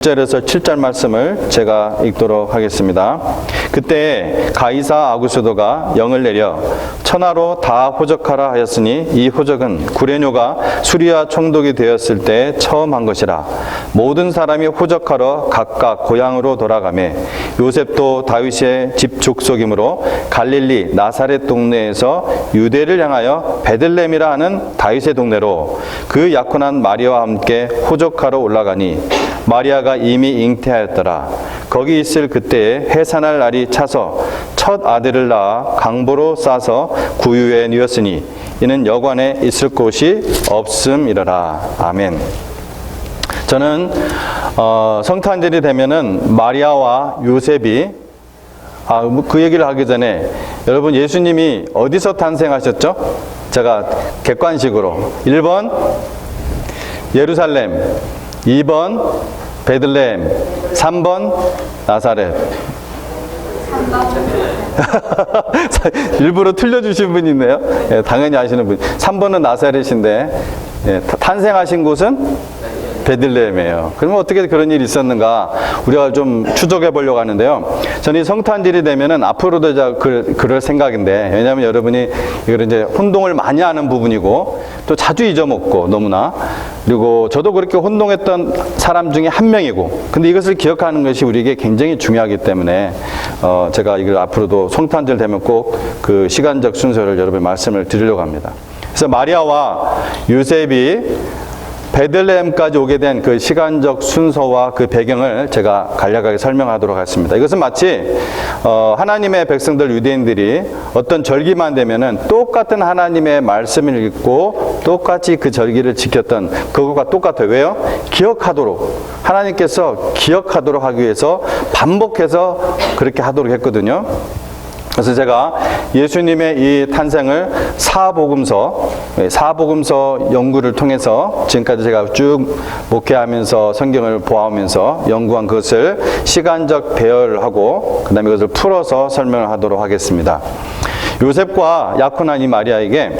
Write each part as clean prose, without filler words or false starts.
6절에서 7절 말씀을 제가 읽도록 하겠습니다. 그때 가이사 아구스도가 영을 내려 천하로 다 호적하라 하였으니 이 호적은 구레뇨가 수리아 총독이 되었을 때 처음 한 것이라. 모든 사람이 호적하러 각각 고향으로 돌아가매 요셉도 다윗의 집 족속이므로 갈릴리 나사렛 동네에서 유대를 향하여 베들레헴이라 하는 다윗의 동네로 그 약혼한 마리아와 함께 호적하러 올라가니 마리아가 이미 잉태하였더라. 거기 있을 그때에 해산할 날이 차서 첫 아들을 낳아 강보로 싸서 구유에 누웠으니 이는 여관에 있을 곳이 없음이러라. 아멘. 저는 성탄절이 되면은 마리아와 요셉이 그 얘기를 하기 전에 여러분 예수님이 어디서 탄생하셨죠? 제가 객관식으로 1번 예루살렘, 2번 베들레헴, 3번 나사렛. 일부러 틀려주신 분이 있네요. 예, 당연히 아시는 분. 3번은 나사렛인데 탄생하신 곳은 베들레헴이에요. 그러면 어떻게 그런 일이 있었는가 우리가 좀 추적해 보려고 하는데요. 저는 이 성탄절이 되면은 앞으로도 그럴 생각인데, 왜냐하면 여러분이 이걸 이제 혼동을 많이 하는 부분이고 또 자주 잊어먹고 너무나, 그리고 저도 그렇게 혼동했던 사람 중에 한 명이고, 근데 이것을 기억하는 것이 우리에게 굉장히 중요하기 때문에 제가 이걸 앞으로도 성탄절 되면 꼭 그 시간적 순서를 여러분 말씀을 드리려고 합니다. 그래서 마리아와 요셉이 베들레헴까지 오게 된 그 시간적 순서와 그 배경을 제가 간략하게 설명하도록 하겠습니다. 이것은 마치 하나님의 백성들 유대인들이 어떤 절기만 되면은 똑같은 하나님의 말씀을 읽고 똑같이 그 절기를 지켰던 그것과 똑같아요. 왜요? 기억하도록, 하나님께서 기억하도록 하기 위해서 반복해서 그렇게 하도록 했거든요. 그래서 제가 예수님의 이 탄생을 사복음서 연구를 통해서 지금까지 제가 쭉 목회하면서 성경을 보아오면서 연구한 것을 시간적 배열하고 그 다음에 이것을 풀어서 설명을 하도록 하겠습니다. 요셉과 약혼한 이 마리아에게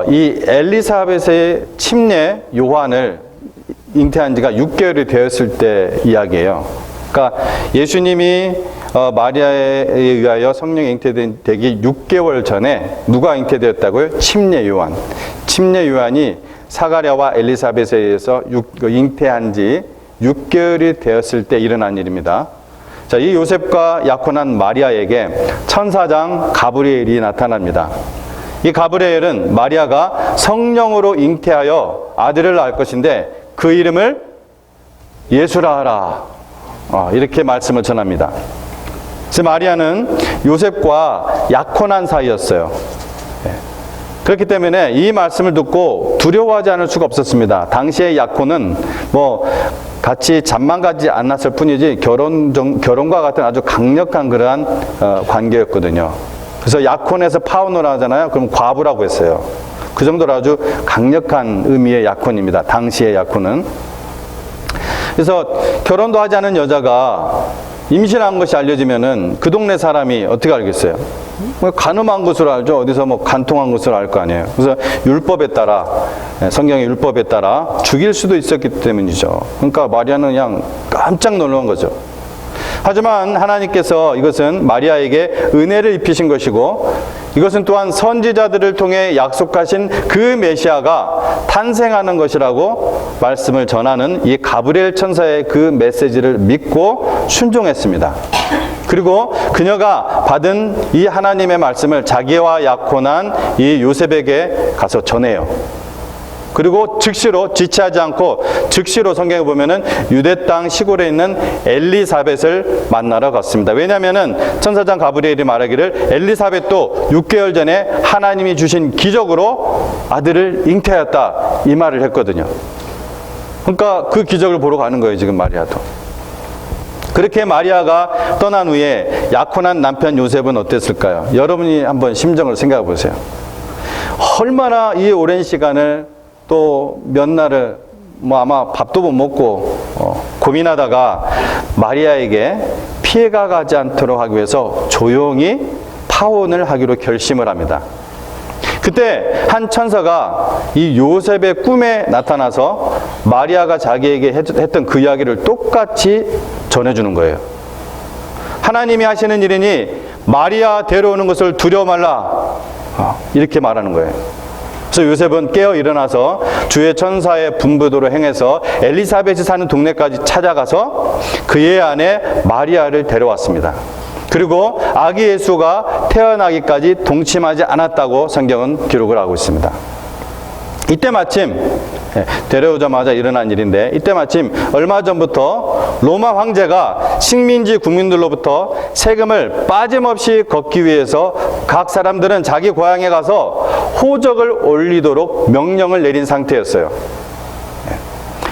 이 엘리사벳의 침례 요한을 잉태한 지가 6개월이 되었을 때 이야기예요. 그러니까 예수님이 마리아에 의하여 성령이 잉태되기 6개월 전에 누가 잉태되었다고요? 침례 요한. 침례 요한이 사가랴와 엘리사벳에 의해서 잉태한 지 6개월이 되었을 때 일어난 일입니다. 자, 이 요셉과 약혼한 마리아에게 천사장 가브리엘이 나타납니다. 이 가브리엘은 마리아가 성령으로 잉태하여 아들을 낳을 것인데 그 이름을 예수라 하라. 이렇게 말씀을 전합니다. 그래서 마리아는 요셉과 약혼한 사이였어요. 그렇기 때문에 이 말씀을 듣고 두려워하지 않을 수가 없었습니다. 당시의 약혼은 같이 잠만 가지 않았을 뿐이지 결혼과 같은 아주 강력한 그러한 관계였거든요. 그래서 약혼에서 파혼을 하잖아요. 그럼 과부라고 했어요. 그 정도로 아주 강력한 의미의 약혼입니다. 당시의 약혼은. 그래서 결혼도 하지 않은 여자가 임신한 것이 알려지면은 그 동네 사람이 어떻게 알겠어요? 간음한 것으로 알죠. 어디서 간통한 것으로 알 거 아니에요. 그래서 율법에 따라, 성경의 율법에 따라 죽일 수도 있었기 때문이죠. 그러니까 마리아는 그냥 깜짝 놀란 거죠. 하지만 하나님께서 이것은 마리아에게 은혜를 입히신 것이고, 이것은 또한 선지자들을 통해 약속하신 그 메시아가 탄생하는 것이라고 말씀을 전하는 이 가브리엘 천사의 그 메시지를 믿고 순종했습니다. 그리고 그녀가 받은 이 하나님의 말씀을 자기와 약혼한 이 요셉에게 가서 전해요. 그리고 즉시로, 지체하지 않고 즉시로 성경에 보면은 유대 땅 시골에 있는 엘리사벳을 만나러 갔습니다. 왜냐하면은 천사장 가브리엘이 말하기를 엘리사벳도 6개월 전에 하나님이 주신 기적으로 아들을 잉태하였다, 이 말을 했거든요. 그러니까 그 기적을 보러 가는 거예요, 지금 마리아도. 그렇게 마리아가 떠난 후에 약혼한 남편 요셉은 어땠을까요? 여러분이 한번 심정을 생각해 보세요. 얼마나 이 오랜 시간을 또 몇 날을 아마 밥도 못 먹고 고민하다가 마리아에게 피해가 가지 않도록 하기 위해서 조용히 파혼을 하기로 결심을 합니다. 그때 한 천사가 이 요셉의 꿈에 나타나서 마리아가 자기에게 했던 그 이야기를 똑같이 전해주는 거예요. 하나님이 하시는 일이니 마리아 데려오는 것을 두려워 말라. 이렇게 말하는 거예요. 그래서 요셉은 깨어 일어나서 주의 천사의 분부대로 행해서 엘리사벳이 사는 동네까지 찾아가서 그의 아내 마리아를 데려왔습니다. 그리고 아기 예수가 태어나기까지 동침하지 않았다고 성경은 기록을 하고 있습니다. 이때 마침 데려오자마자 일어난 일인데, 이때 마침 얼마 전부터 로마 황제가 식민지 국민들로부터 세금을 빠짐없이 걷기 위해서 각 사람들은 자기 고향에 가서 호적을 올리도록 명령을 내린 상태였어요.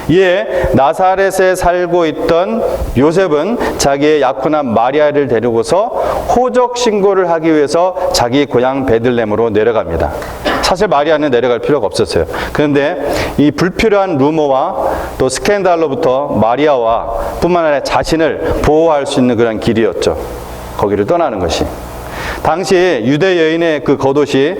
이에 나사렛에 살고 있던 요셉은 자기의 약혼한 마리아를 데리고서 호적 신고를 하기 위해서 자기 고향 베들레헴으로 내려갑니다. 사실 마리아는 내려갈 필요가 없었어요. 그런데 이 불필요한 루머와 또 스캔들로부터 마리아와 뿐만 아니라 자신을 보호할 수 있는 그런 길이었죠. 거기를 떠나는 것이. 당시 유대 여인의 그 겉옷이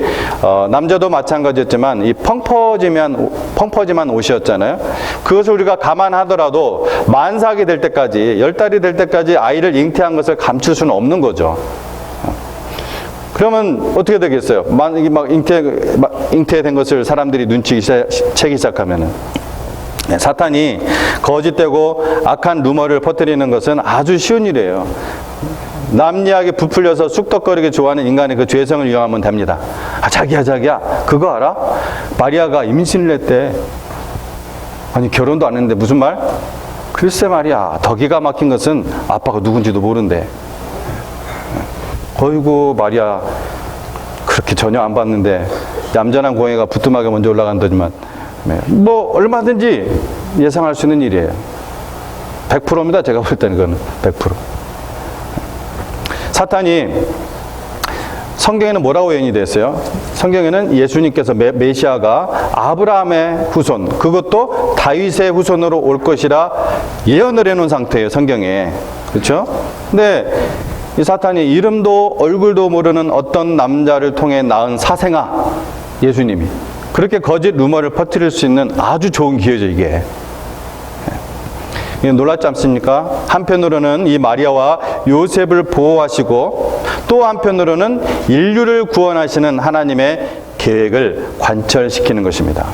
남자도 마찬가지였지만 이 펑퍼짐한 옷이었잖아요. 그것을 우리가 감안하더라도 만삭이 될 때까지, 10달이 될 때까지 아이를 잉태한 것을 감출 수는 없는 거죠. 그러면 어떻게 되겠어요? 만약에 잉태된 것을 사람들이 눈치채기 시작하면은, 사탄이 거짓되고 악한 루머를 퍼뜨리는 것은 아주 쉬운 일이에요. 남리하게 부풀려서 쑥덕거리게 좋아하는 인간의 그 죄성을 이용하면 됩니다. 자기야 그거 알아? 마리아가 임신을 했대. 아니 결혼도 안 했는데 무슨 말? 글쎄 말이야, 더 기가 막힌 것은 아빠가 누군지도 모른대. 어이구 마리아 그렇게 전혀 안 봤는데 얌전한 고양이가 부뚜막에 먼저 올라간다지만 뭐 얼마든지 예상할 수 있는 일이에요. 100%입니다. 제가 볼 때는 그거는 100%. 사탄이 성경에는 뭐라고 예언이 됐어요? 성경에는 예수님께서 메시아가 아브라함의 후손, 그것도 다윗의 후손으로 올 것이라 예언을 해놓은 상태예요. 성경에. 그렇죠? 근데 이 사탄이 이름도 얼굴도 모르는 어떤 남자를 통해 낳은 사생아 예수님이 그렇게 거짓 루머를 퍼뜨릴 수 있는 아주 좋은 기회죠. 이게 놀랍지 않습니까? 한편으로는 이 마리아와 요셉을 보호하시고 또 한편으로는 인류를 구원하시는 하나님의 계획을 관철시키는 것입니다.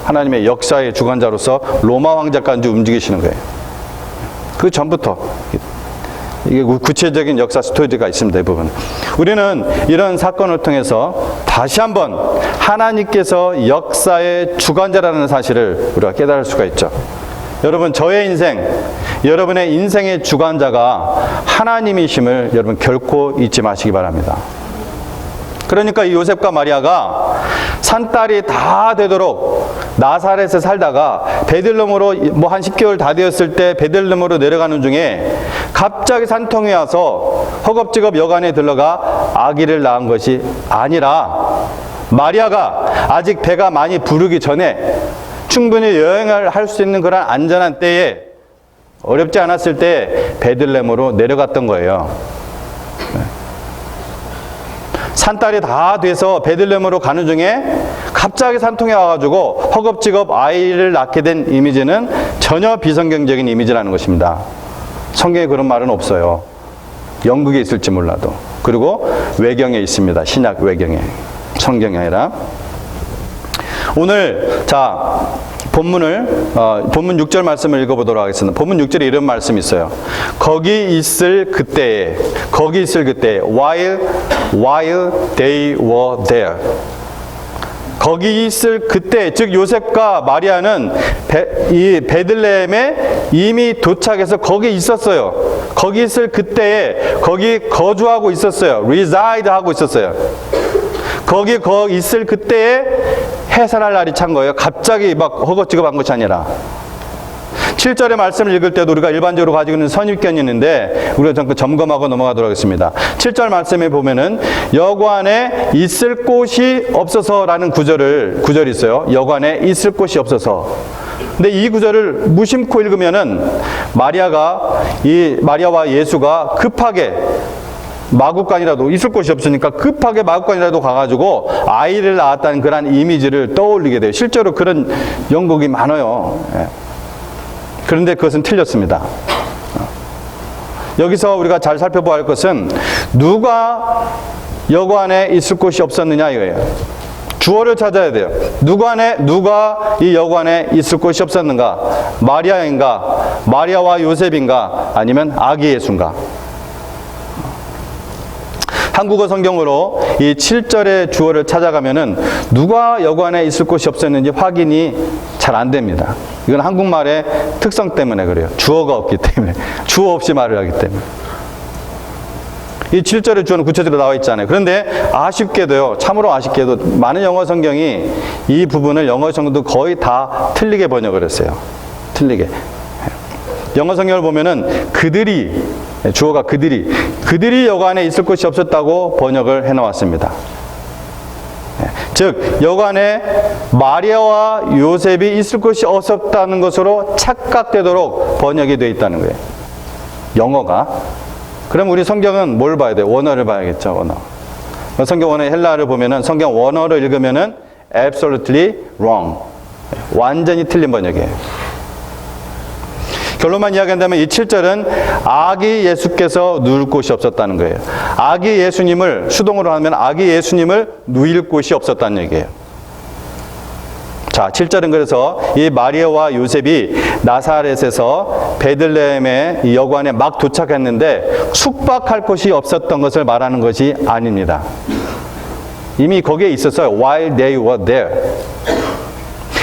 하나님의 역사의 주관자로서 로마 황제까지 움직이시는 거예요. 그 전부터 이게 구체적인 역사 스토리가 있습니다. 이 부분. 우리는 이런 사건을 통해서 다시 한번 하나님께서 역사의 주관자라는 사실을 우리가 깨달을 수가 있죠. 여러분, 저의 인생, 여러분의 인생의 주관자가 하나님이심을 여러분 결코 잊지 마시기 바랍니다. 그러니까 이 요셉과 마리아가 산딸이 다 되도록 나사렛에 살다가 베들레헴으로 뭐 한 10개월 다 되었을 때 베들레헴으로 내려가는 중에 갑자기 산통이 와서 허겁지겁 여관에 들러가 아기를 낳은 것이 아니라 마리아가 아직 배가 많이 부르기 전에 충분히 여행을 할 수 있는 그런 안전한 때에 어렵지 않았을 때 베들레헴으로 내려갔던 거예요. 산딸이 다 돼서 베들레헴으로 가는 중에 갑자기 산통이 와가지고 허겁지겁 아이를 낳게 된 이미지는 전혀 비성경적인 이미지라는 것입니다. 성경에 그런 말은 없어요. 영국에 있을지 몰라도. 그리고 외경에 있습니다. 신약 외경에. 성경이 아니라. 오늘 본문 6절 말씀을 읽어보도록 하겠습니다. 본문 6절에 이런 말씀이 있어요. 거기 있을 그때에 while they were there. 거기 있을 그때, 즉 요셉과 마리아는 이 베들레헴에 이미 도착해서 거기 있었어요. 거기 있을 그때에 거기 거주하고 있었어요. reside 하고 있었어요. 거기 있을 그때에 해산할 날이 찬 거예요. 갑자기 막 허겁지겁 한 것이 아니라. 7절의 말씀을 읽을 때도 우리가 일반적으로 가지고 있는 선입견이 있는데 우리가 잠깐 점검하고 넘어가도록 하겠습니다. 7절 말씀에 보면은 여관에 있을 곳이 없어서라는 구절이 있어요. 여관에 있을 곳이 없어서. 근데 이 구절을 무심코 읽으면은 마리아와 예수가 급하게 마구간이라도 있을 곳이 없으니까 급하게 마구간이라도 가가지고 아이를 낳았다는 그런 이미지를 떠올리게 돼요. 실제로 그런 연극이 많아요. 그런데 그것은 틀렸습니다. 여기서 우리가 잘 살펴봐야 할 것은 누가 여관에 있을 곳이 없었느냐 이거예요. 주어를 찾아야 돼요. 누가 이 여관에 있을 곳이 없었는가? 마리아인가? 마리아와 요셉인가? 아니면 아기 예수인가? 한국어 성경으로 이 7절의 주어를 찾아가면은 누가 여관에 있을 곳이 없었는지 확인이 잘 안 됩니다. 이건 한국말의 특성 때문에 그래요. 주어가 없기 때문에. 주어 없이 말을 하기 때문에. 이 7절의 주어는 구체적으로 나와 있잖아요. 그런데 아쉽게도요, 참으로 아쉽게도 많은 영어 성경이 이 부분을 영어 성경도 거의 다 틀리게 번역을 했어요. 틀리게. 영어 성경을 보면은 그들이, 주어가 그들이 여관에 있을 곳이 없었다고 번역을 해 놓았습니다. 즉 여관에 마리아와 요셉이 있을 곳이 없었다는 것으로 착각되도록 번역이 되어 있다는 거예요. 영어가. 그럼 우리 성경은 뭘 봐야 돼요? 원어를 봐야겠죠, 원어. 성경 원어의 헬라어를 보면은 성경 원어를 읽으면은 absolutely wrong. 완전히 틀린 번역이에요. 결론만 이야기한다면 이 7절은 아기 예수께서 누울 곳이 없었다는 거예요. 아기 예수님을, 수동으로 하면 아기 예수님을 누일 곳이 없었다는 얘기예요. 자, 7절은 그래서 이 마리아와 요셉이 나사렛에서 베들레헴의 이 여관에 막 도착했는데 숙박할 곳이 없었던 것을 말하는 것이 아닙니다. 이미 거기에 있었어요. While they were there.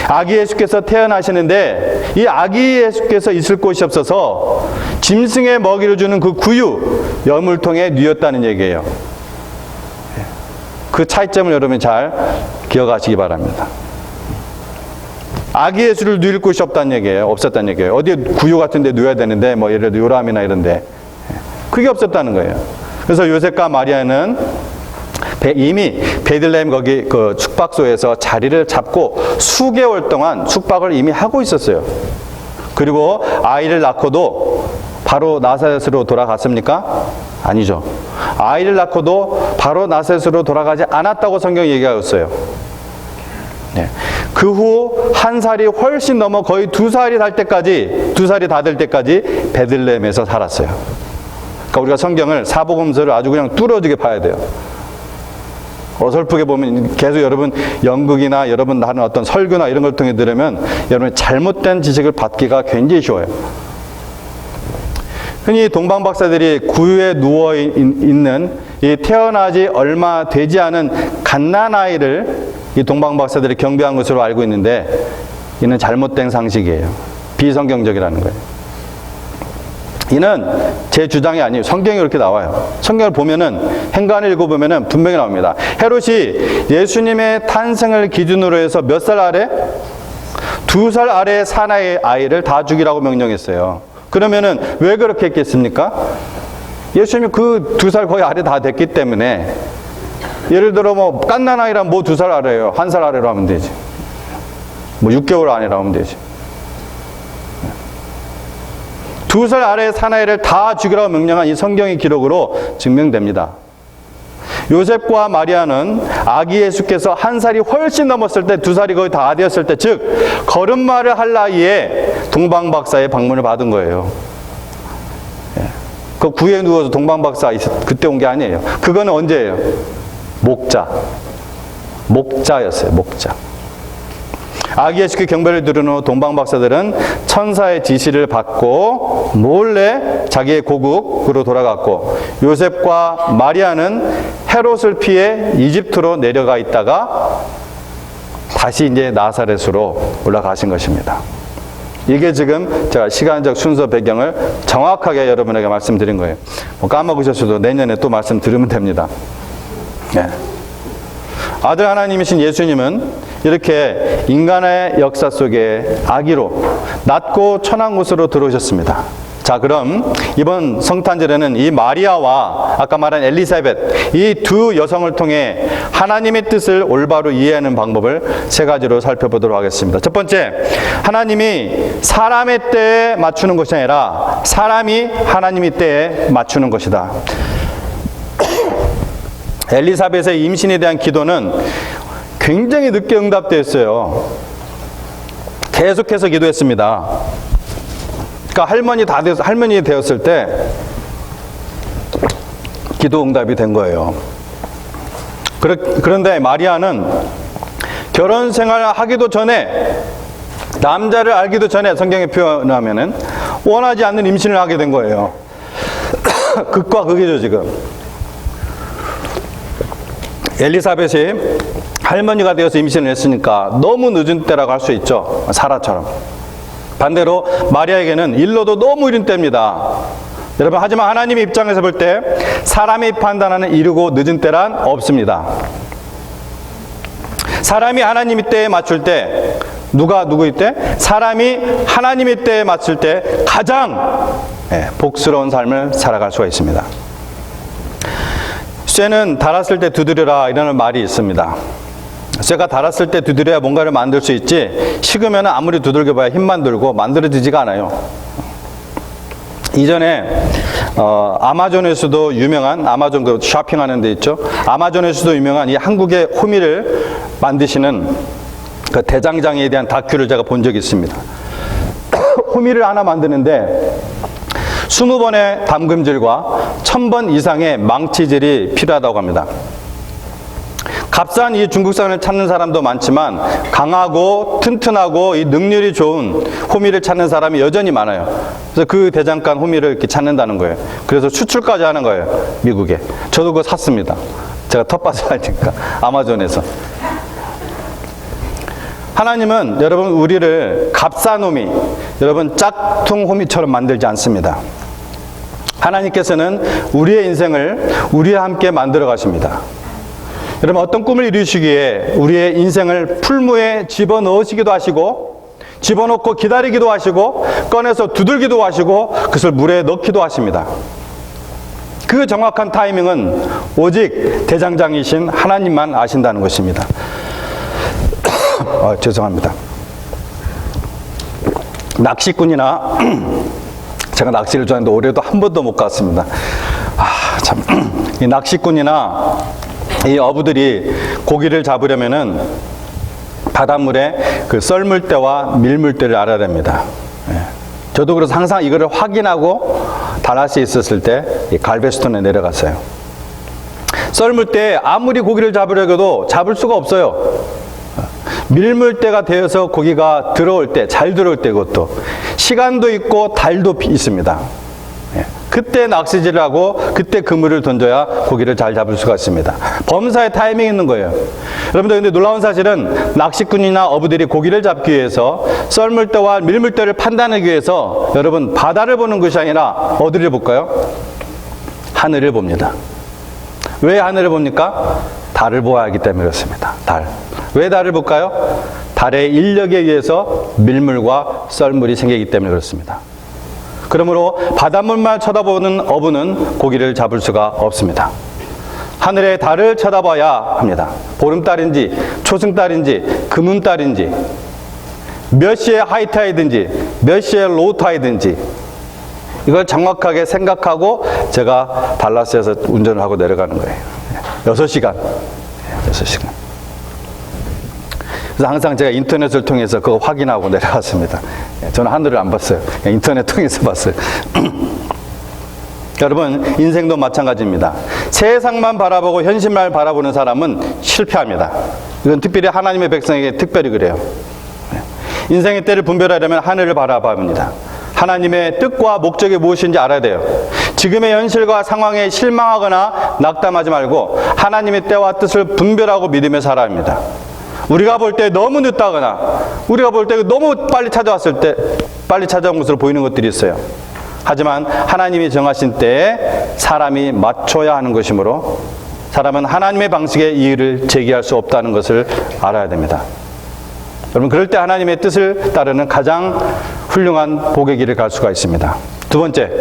아기 예수께서 태어나시는데 이 아기 예수께서 있을 곳이 없어서 짐승의 먹이를 주는 그 구유, 여물통에 누였다는 얘기예요. 그 차이점을 여러분이 잘 기억하시기 바랍니다. 아기 예수를 누일 곳이 없다는 얘기예요. 없었다는 얘기예요. 어디에 구유 같은 데 누워야 되는데 뭐 예를 들어 요람이나 이런 데 그게 없었다는 거예요. 그래서 요셉과 마리아는 이미 베들레헴 거기 그 숙박소에서 자리를 잡고 수개월 동안 숙박을 이미 하고 있었어요. 그리고 아이를 낳고도 바로 나사렛으로 돌아갔습니까? 아니죠. 아이를 낳고도 바로 나사렛으로 돌아가지 않았다고 성경이 얘기하고 있어요. 네. 그 후 한 살이 훨씬 넘어 거의 2살이 다 될 때까지 베들레헴에서 살았어요. 그러니까 우리가 성경을 사복음서를 아주 그냥 뚫어지게 봐야 돼요. 어설프게 보면 계속 여러분 연극이나 여러분 하는 어떤 설교나 이런 걸 통해 들으면 여러분 잘못된 지식을 받기가 굉장히 쉬워요. 흔히 동방박사들이 구유에 누워 있는 이 태어나지 얼마 되지 않은 갓난아이를 이 동방박사들이 경배한 것으로 알고 있는데 이는 잘못된 상식이에요. 비성경적이라는 거예요. 이는 제 주장이 아니에요. 성경이 그렇게 나와요. 성경을 보면은 행간을 읽어보면은 분명히 나옵니다. 헤롯이 예수님의 탄생을 기준으로 해서 몇 살 아래? 2살 아래의 사나이 아이를 다 죽이라고 명령했어요. 그러면은 왜 그렇게 했겠습니까? 예수님이 그 2살 거의 아래 다 됐기 때문에 예를 들어 뭐 갓난아이란 뭐 2살 아래예요. 1살 아래로 하면 되지. 뭐 6개월 아래로 하면 되지. 2살 아래의 사나이를 다 죽이라고 명령한 이 성경의 기록으로 증명됩니다. 요셉과 마리아는 아기 예수께서 1살이 훨씬 넘었을 때 2살이 거의 다 되었을 때 즉 걸음마를 할 나이에 동방박사의 방문을 받은 거예요. 그 구에 누워서 동방박사 그때 온 게 아니에요. 그거는 언제예요? 목자였어요. 목자. 아기 예수께 경배를 드린 후 동방박사들은 천사의 지시를 받고 몰래 자기의 고국으로 돌아갔고 요셉과 마리아는 헤롯을 피해 이집트로 내려가 있다가 다시 이제 나사렛으로 올라가신 것입니다. 이게 지금 제가 시간적 순서 배경을 정확하게 여러분에게 말씀드린 거예요. 뭐 까먹으셨어도 내년에 또 말씀 들으면 됩니다. 네. 아들 하나님이신 예수님은 이렇게 인간의 역사 속에 아기로 낮고 천한 곳으로 들어오셨습니다. 자, 그럼 이번 성탄절에는 이 마리아와 아까 말한 엘리사벳 이 두 여성을 통해 하나님의 뜻을 올바로 이해하는 방법을 3가지로 살펴보도록 하겠습니다. 첫 번째, 하나님이 사람의 때에 맞추는 것이 아니라 사람이 하나님의 때에 맞추는 것이다. 엘리사벳의 임신에 대한 기도는 굉장히 늦게 응답되었어요. 계속해서 기도했습니다. 그러니까 할머니 되었을 때 기도 응답이 된 거예요. 그런데 마리아는 결혼 생활을 하기도 전에, 남자를 알기도 전에, 성경에 표현하면은 원하지 않는 임신을 하게 된 거예요. 극과 극이죠, 지금. 엘리사벳이 할머니가 되어서 임신을 했으니까 너무 늦은 때라고 할 수 있죠. 사라처럼. 반대로 마리아에게는 일러도 너무 이른 때입니다. 여러분, 하지만 하나님의 입장에서 볼 때 사람이 판단하는 이르고 늦은 때란 없습니다. 사람이 하나님의 때에 맞출 때, 누가 누구일 때? 사람이 하나님의 때에 맞출 때 가장 복스러운 삶을 살아갈 수가 있습니다. 쇠는 닳았을 때 두드려라, 이라는 말이 있습니다. 쇠가 닳았을 때 두드려야 뭔가를 만들 수 있지, 식으면 아무리 두들겨봐야 힘만 들고 만들어지지가 않아요. 이전에 아마존에서도 유명한, 아마존 그 쇼핑하는 데 있죠. 아마존에서도 유명한 이 한국의 호미를 만드시는 그 대장장이에 대한 다큐를 제가 본 적이 있습니다. 호미를 하나 만드는데 20번의 담금질과 1000번 이상의 망치질이 필요하다고 합니다. 값싼 이 중국산을 찾는 사람도 많지만 강하고 튼튼하고 이 능률이 좋은 호미를 찾는 사람이 여전히 많아요. 그래서 그 대장간 호미를 이렇게 찾는다는 거예요. 그래서 수출까지 하는 거예요, 미국에. 저도 그거 샀습니다. 제가 텃밭을 하니까, 아마존에서. 하나님은 여러분 우리를 값싼 호미, 여러분 짝퉁 호미처럼 만들지 않습니다. 하나님께서는 우리의 인생을 우리와 함께 만들어 가십니다. 여러분, 어떤 꿈을 이루시기에 우리의 인생을 풀무에 집어넣으시기도 하시고, 집어넣고 기다리기도 하시고, 꺼내서 두들기도 하시고, 그것을 물에 넣기도 하십니다. 그 정확한 타이밍은 오직 대장장이신 하나님만 아신다는 것입니다. 죄송합니다. 낚시꾼이나 제가 낚시를 좋아하는데 올해도 한 번도 못 갔습니다. 참, 이 낚시꾼이나 이 어부들이 고기를 잡으려면은 바닷물에 그 썰물대와 밀물대를 알아야 됩니다. 저도 그래서 항상 이거를 확인하고 달라스에 있었을 때 이 갈베스톤에 내려갔어요. 썰물대에 아무리 고기를 잡으려고 해도 잡을 수가 없어요. 밀물대가 되어서 고기가 들어올 때, 잘 들어올 때, 그것도 시간도 있고 달도 있습니다. 그때 낚시질을 하고 그때 그물을 던져야 고기를 잘 잡을 수가 있습니다. 범사에 타이밍이 있는 거예요. 여러분들, 근데 놀라운 사실은 낚시꾼이나 어부들이 고기를 잡기 위해서 썰물대와 밀물대를 판단하기 위해서 여러분 바다를 보는 것이 아니라 어디를 볼까요? 하늘을 봅니다. 왜 하늘을 봅니까? 달을 보아야 하기 때문에 그렇습니다. 달. 왜 달을 볼까요? 달의 인력에 의해서 밀물과 썰물이 생기기 때문에 그렇습니다. 그러므로 바닷물만 쳐다보는 어부는 고기를 잡을 수가 없습니다. 하늘의 달을 쳐다봐야 합니다. 보름달인지 초승달인지 금운달인지 몇 시에 하이타이든지 몇 시에 로우타이든지 이걸 정확하게 생각하고 제가 달라스에서 운전을 하고 내려가는 거예요. 6시간. 6시간. 그래서 항상 제가 인터넷을 통해서 그거 확인하고 내려갔습니다. 저는 하늘을 안 봤어요. 인터넷 통해서 봤어요. 여러분, 인생도 마찬가지입니다. 세상만 바라보고 현실만 바라보는 사람은 실패합니다. 이건 특별히 하나님의 백성에게 특별히 그래요. 인생의 때를 분별하려면 하늘을 바라봐야 합니다. 하나님의 뜻과 목적이 무엇인지 알아야 돼요. 지금의 현실과 상황에 실망하거나 낙담하지 말고 하나님의 때와 뜻을 분별하고 믿으며 살아야 합니다. 우리가 볼 때 너무 늦다거나 우리가 볼 때 너무 빨리 찾아왔을 때 빨리 찾아온 것으로 보이는 것들이 있어요. 하지만 하나님이 정하신 때에 사람이 맞춰야 하는 것이므로 사람은 하나님의 방식에 이의를 제기할 수 없다는 것을 알아야 됩니다. 여러분, 그럴 때 하나님의 뜻을 따르는 가장 훌륭한 복의 길을 갈 수가 있습니다. 두 번째,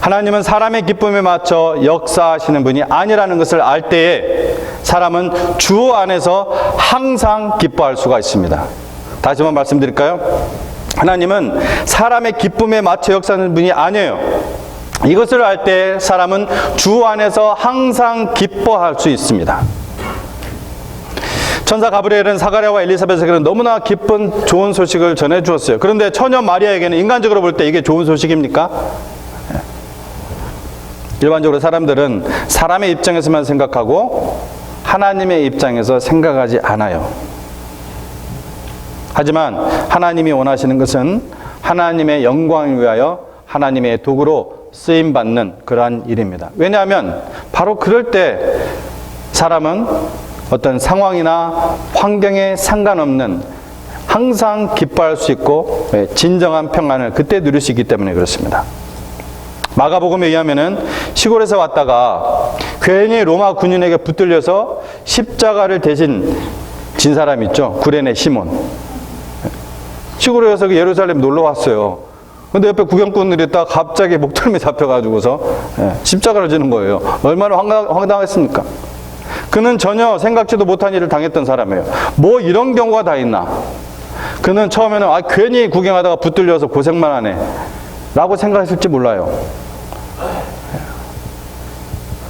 하나님은 사람의 기쁨에 맞춰 역사하시는 분이 아니라는 것을 알 때에 사람은 주 안에서 항상 기뻐할 수가 있습니다. 다시 한번 말씀드릴까요? 하나님은 사람의 기쁨에 맞춰 역사하는 분이 아니에요. 이것을 알 때 사람은 주 안에서 항상 기뻐할 수 있습니다. 천사 가브리엘은 사가랴와 엘리사벳에게는 너무나 기쁜 좋은 소식을 전해 주었어요. 그런데 처녀 마리아에게는 인간적으로 볼 때 이게 좋은 소식입니까? 일반적으로 사람들은 사람의 입장에서만 생각하고 하나님의 입장에서 생각하지 않아요. 하지만 하나님이 원하시는 것은 하나님의 영광을 위하여 하나님의 도구로 쓰임받는 그러한 일입니다. 왜냐하면 바로 그럴 때 사람은 어떤 상황이나 환경에 상관없는 항상 기뻐할 수 있고 진정한 평안을 그때 누릴 수 있기 때문에 그렇습니다. 마가복음에 의하면은 시골에서 왔다가 괜히 로마 군인에게 붙들려서 십자가를 대신 진 사람 있죠. 구레네 시몬. 시골에서 예루살렘 놀러 왔어요. 근데 옆에 구경꾼들이 딱 갑자기 목덜미 잡혀가지고서 십자가를 지는 거예요. 얼마나 황당했습니까? 그는 전혀 생각지도 못한 일을 당했던 사람이에요. 뭐 이런 경우가 다 있나? 그는 처음에는 괜히 구경하다가 붙들려서 고생만 하네 라고 생각했을지 몰라요.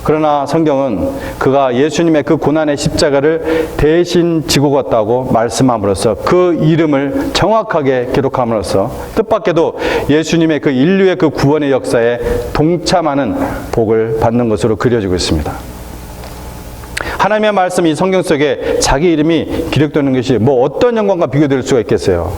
그러나 성경은 그가 예수님의 그 고난의 십자가를 대신 지고 갔다고 말씀함으로써 그 이름을 정확하게 기록함으로써 뜻밖에도 예수님의 그 인류의 그 구원의 역사에 동참하는 복을 받는 것으로 그려지고 있습니다. 하나님의 말씀 이 성경 속에 자기 이름이 기록되는 것이 뭐 어떤 영광과 비교될 수가 있겠어요.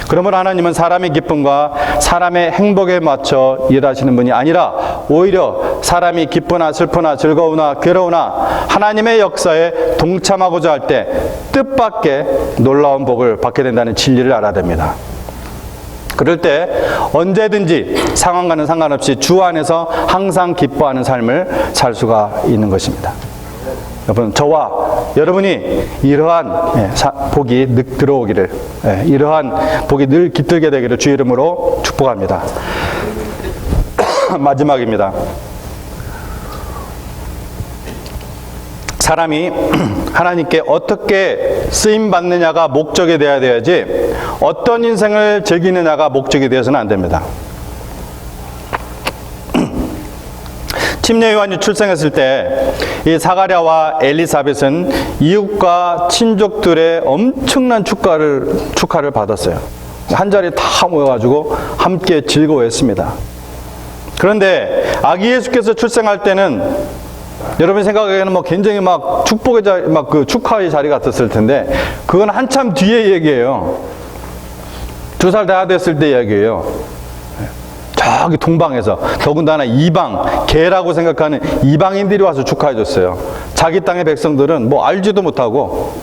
그러므로 하나님은 사람의 기쁨과 사람의 행복에 맞춰 일하시는 분이 아니라 오히려 사람이 기쁘나 슬프나 즐거우나 괴로우나 하나님의 역사에 동참하고자 할 때 뜻밖의 놀라운 복을 받게 된다는 진리를 알아야 됩니다. 그럴 때 언제든지 상황과는 상관없이 주 안에서 항상 기뻐하는 삶을 살 수가 있는 것입니다. 여러분, 저와 여러분이 이러한 복이 늘 들어오기를, 이러한 복이 늘 깃들게 되기를 주 이름으로 축복합니다. 마지막입니다. 사람이 하나님께 어떻게 쓰임받느냐가 목적이 되어야 돼야지 어떤 인생을 즐기느냐가 목적이 되어서는 안 됩니다. 침례 요한이 출생했을 때 이 사가랴와 엘리사벳은 이웃과 친족들의 엄청난 축하를 받았어요. 한 자리에 다 모여가지고 함께 즐거워했습니다. 그런데 아기 예수께서 출생할 때는 여러분 생각에는 뭐 굉장히 막 축복의 자리, 막 그 축하의 자리 같았을 텐데 그건 한참 뒤의 얘기예요. 2살 다 됐을 때 이야기예요. 저기 동방에서 더군다나 이방, 개라고 생각하는 이방인들이 와서 축하해 줬어요. 자기 땅의 백성들은 뭐 알지도 못하고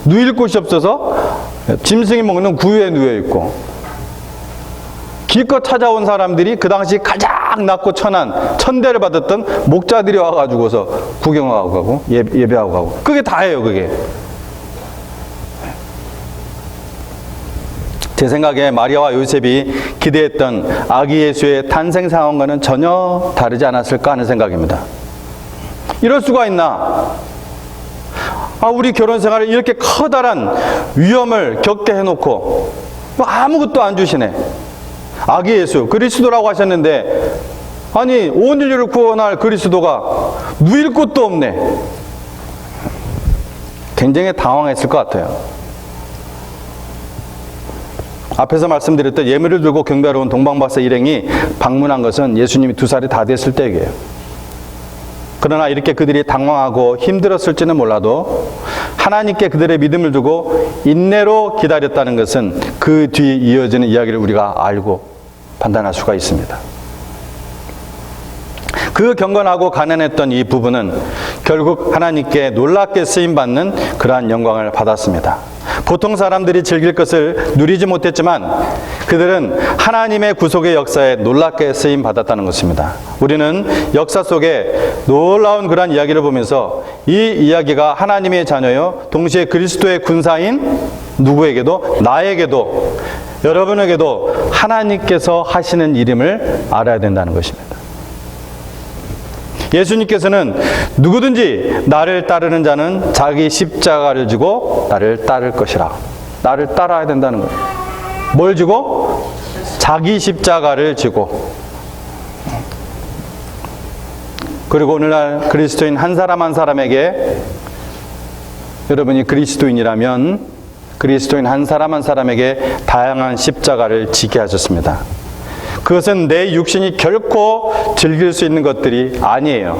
누일 곳이 없어서 짐승이 먹는 구유에 누워 있고 기껏 찾아온 사람들이 그 당시 가장 낮고 천한 천대를 받았던 목자들이 와가지고서 구경하고 가고 예배하고 가고 그게 다예요. 그게 제 생각에 마리아와 요셉이 기대했던 아기 예수의 탄생 상황과는 전혀 다르지 않았을까 하는 생각입니다. 이럴 수가 있나? 우리 결혼 생활에 이렇게 커다란 위험을 겪게 해놓고 뭐 아무것도 안 주시네. 아기 예수, 그리스도라고 하셨는데 아니 온 인류를 구원할 그리스도가 누일 곳도 없네. 굉장히 당황했을 것 같아요. 앞에서 말씀드렸던 예물을 들고 경배하러 온 동방박사 일행이 방문한 것은 예수님이 2살이 다 됐을 때예요. 그러나 이렇게 그들이 당황하고 힘들었을지는 몰라도 하나님께 그들의 믿음을 두고 인내로 기다렸다는 것은 그 뒤에 이어지는 이야기를 우리가 알고 판단할 수가 있습니다. 그 경건하고 가난했던 이 부부는 결국 하나님께 놀랍게 쓰임받는 그러한 영광을 받았습니다. 보통 사람들이 즐길 것을 누리지 못했지만 그들은 하나님의 구속의 역사에 놀랍게 쓰임받았다는 것입니다. 우리는 역사 속에 놀라운 그러한 이야기를 보면서 이 이야기가 하나님의 자녀요 동시에 그리스도의 군사인 누구에게도 나에게도 여러분에게도 하나님께서 하시는 일임을 알아야 된다는 것입니다. 예수님께서는 누구든지 나를 따르는 자는 자기 십자가를 지고 나를 따를 것이라. 나를 따라야 된다는 거예요. 뭘 지고? 자기 십자가를 지고. 그리고 오늘날 그리스도인 한 사람 한 사람에게, 여러분이 그리스도인이라면 그리스도인 한 사람 한 사람에게 다양한 십자가를 지게 하셨습니다. 그것은 내 육신이 결코 즐길 수 있는 것들이 아니에요.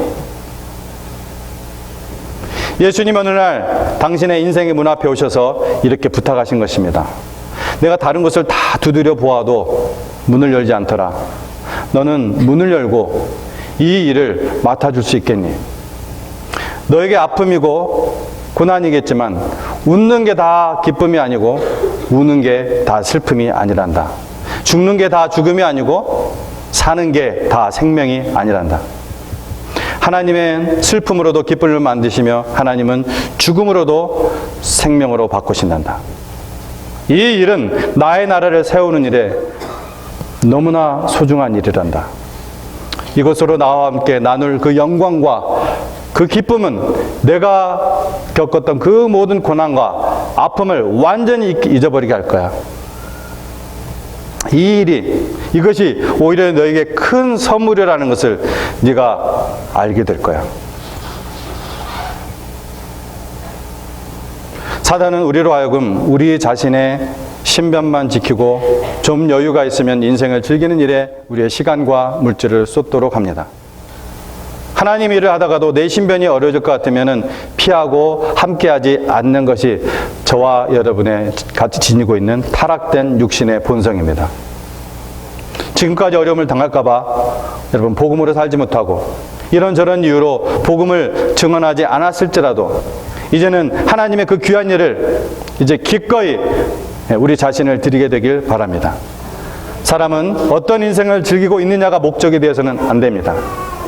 예수님 어느 날 당신의 인생의 문 앞에 오셔서 이렇게 부탁하신 것입니다. 내가 다른 것을 다 두드려 보아도 문을 열지 않더라. 너는 문을 열고 이 일을 맡아줄 수 있겠니? 너에게 아픔이고 고난이겠지만 웃는 게 다 기쁨이 아니고 우는 게 다 슬픔이 아니란다. 죽는 게 다 죽음이 아니고 사는 게 다 생명이 아니란다. 하나님은 슬픔으로도 기쁨을 만드시며 하나님은 죽음으로도 생명으로 바꾸신단다. 이 일은 나의 나라를 세우는 일에 너무나 소중한 일이란다. 이것으로 나와 함께 나눌 그 영광과 그 기쁨은 내가 겪었던 그 모든 고난과 아픔을 완전히 잊어버리게 할 거야. 이 일이, 이것이 오히려 너에게 큰 선물이라는 것을 네가 알게 될 거야. 사단은 우리로 하여금 우리 자신의 신변만 지키고 좀 여유가 있으면 인생을 즐기는 일에 우리의 시간과 물질을 쏟도록 합니다. 하나님 일을 하다가도 내 신변이 어려워질 것 같으면 피하고 함께하지 않는 것이 저와 여러분의 같이 지니고 있는 타락된 육신의 본성입니다. 지금까지 어려움을 당할까 봐 여러분 복음으로 살지 못하고 이런저런 이유로 복음을 증언하지 않았을지라도 이제는 하나님의 그 귀한 일을 이제 기꺼이 우리 자신을 드리게 되길 바랍니다. 사람은 어떤 인생을 즐기고 있느냐가 목적이 되어서는 안 됩니다.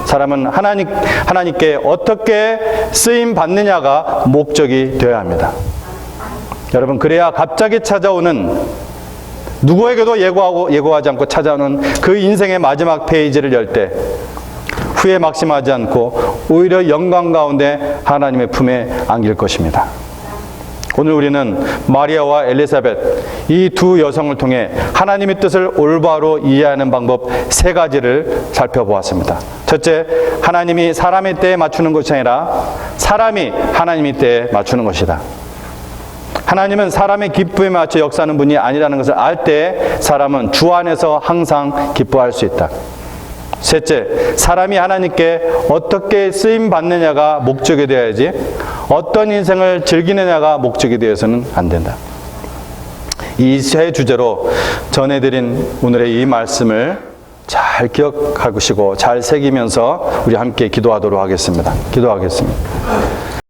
사람은 하나님께 어떻게 쓰임 받느냐가 목적이 되어야 합니다. 여러분, 그래야 갑자기 찾아오는, 누구에게도 예고하지 않고 찾아오는 그 인생의 마지막 페이지를 열 때 후회 막심하지 않고 오히려 영광 가운데 하나님의 품에 안길 것입니다. 오늘 우리는 마리아와 엘리사벳 이 두 여성을 통해 하나님의 뜻을 올바로 이해하는 방법 세 가지를 살펴보았습니다. 첫째, 하나님이 사람의 때에 맞추는 것이 아니라 사람이 하나님의 때에 맞추는 것이다. 하나님은 사람의 기쁨에 맞춰 역사하는 분이 아니라는 것을 알 때 사람은 주 안에서 항상 기뻐할 수 있다. 셋째, 사람이 하나님께 어떻게 쓰임 받느냐가 목적이 되어야지 어떤 인생을 즐기느냐가 목적이 되어서는 안 된다. 이 세 주제로 전해드린 오늘의 이 말씀을 잘 기억하시고 잘 새기면서 우리 함께 기도하도록 하겠습니다. 기도하겠습니다.